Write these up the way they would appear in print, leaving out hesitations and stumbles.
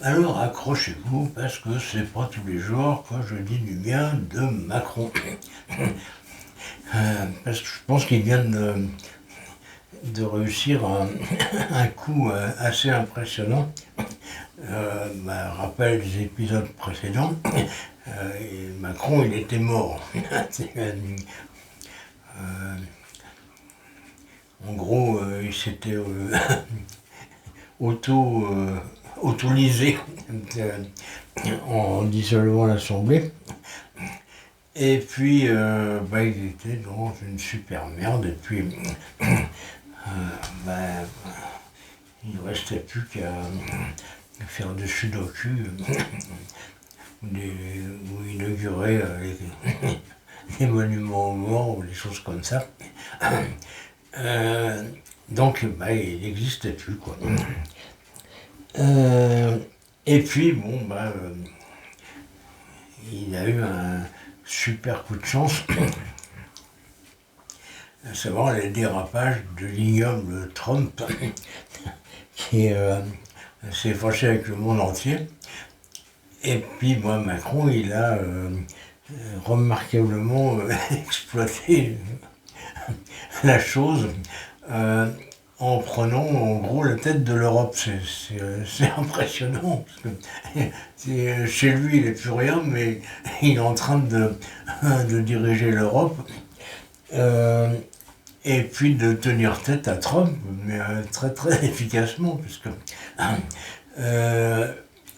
Alors accrochez-vous parce que c'est pas tous les jours que je dis du bien de Macron. Parce que je pense qu'il vient de réussir un coup assez impressionnant. Rappel des épisodes précédents, et Macron il était mort. En gros, il s'était auto, autorisé en dissolvant l'Assemblée. Et puis, il était dans une super merde. Et puis, bah, il ne restait plus qu'à faire des sudoku ou inaugurer les monuments aux morts ou des choses comme ça. Euh, donc, il n'existait plus, quoi. Et puis, il a eu un super coup de chance, à savoir les dérapages de l'ignoble Trump, qui s'est fâché avec le monde entier. Et puis, Macron, il a remarquablement exploité la chose en prenant en gros la tête de l'Europe. C'est impressionnant, parce que chez lui, il n'est plus rien, mais il est en train de diriger l'Europe. Et puis de tenir tête à Trump, mais très très efficacement, puisque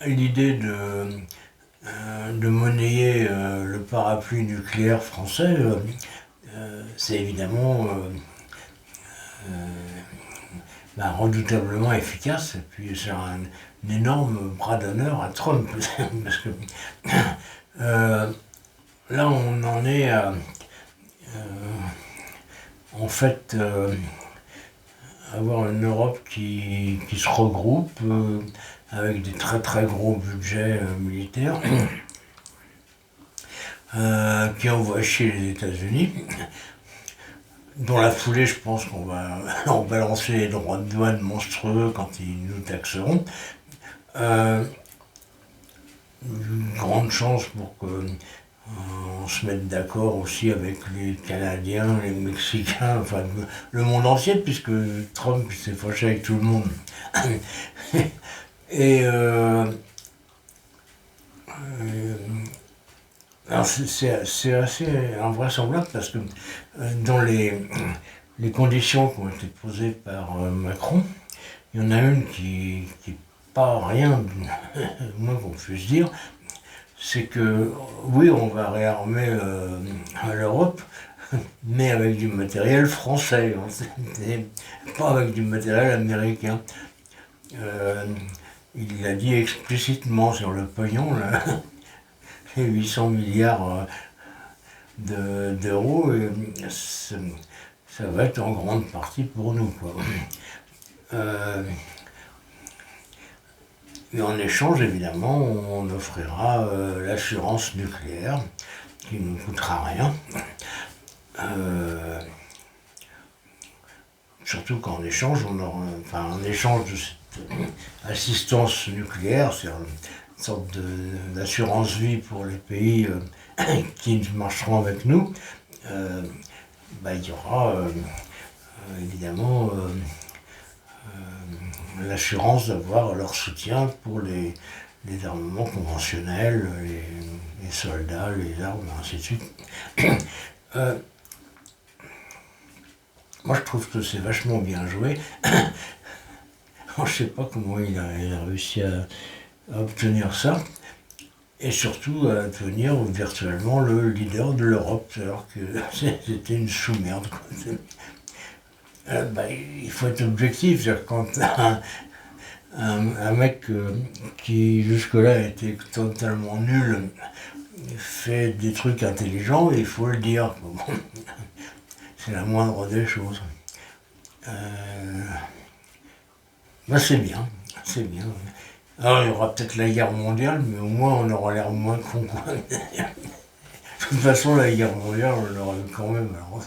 l'idée de monnayer le parapluie nucléaire français, c'est évidemment redoutablement efficace, et puis c'est un énorme bras d'honneur à Trump, parce que là on en est à en fait avoir une Europe qui se regroupe avec des très très gros budgets militaires, qui envoie chez les États-Unis. Dans la foulée, je pense qu'on va leur balancer les droits de douane monstrueux quand ils nous taxeront. Une grande chance pour qu'on se mette d'accord aussi avec les Canadiens, les Mexicains, enfin le monde entier, puisque Trump s'est fâché avec tout le monde. Et alors c'est assez invraisemblable parce que dans les conditions qui ont été posées par Macron, il y en a une qui n'est pas rien, moins qu'on puisse dire, c'est que oui, on va réarmer l'Europe, mais avec du matériel français, pas avec du matériel américain. Euh, il l'a dit explicitement sur le pognon, là, les 800 milliards d'euros, ça va être en grande partie pour nous, quoi. Et en échange, évidemment, on offrira l'assurance nucléaire, qui ne nous coûtera rien. Surtout qu'en échange, en échange de cette assistance nucléaire, c'est une sorte d'assurance vie pour les pays qui marcheront avec nous, il y aura évidemment l'assurance d'avoir leur soutien pour les armements conventionnels, les soldats, les armes, ainsi de suite. Moi, je trouve que c'est vachement bien joué. Je ne sais pas comment il a réussi à obtenir ça. Et surtout à devenir virtuellement le leader de l'Europe, alors que c'était une sous-merde. Il faut être objectif, c'est-à-dire quand un mec qui jusque-là était totalement nul fait des trucs intelligents, il faut le dire. C'est la moindre des choses. C'est bien, c'est bien. Alors il y aura peut-être la guerre mondiale, mais au moins on aura l'air moins con, quoi. De toute façon, la guerre mondiale, on l'aura eu quand même, alors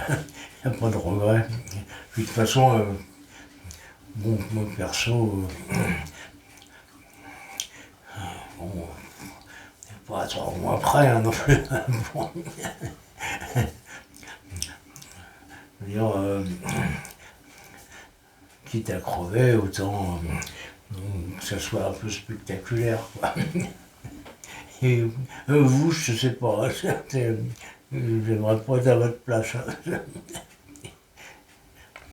il n'y a pas de regret. Puis de toute façon, moi perso, pas 3 mois après, hein, non plus. Bon. Je veux dire, quitte à crever, autant que ça soit un peu spectaculaire, quoi. Et vous, je sais pas, j'aimerais pas être à votre place, hein.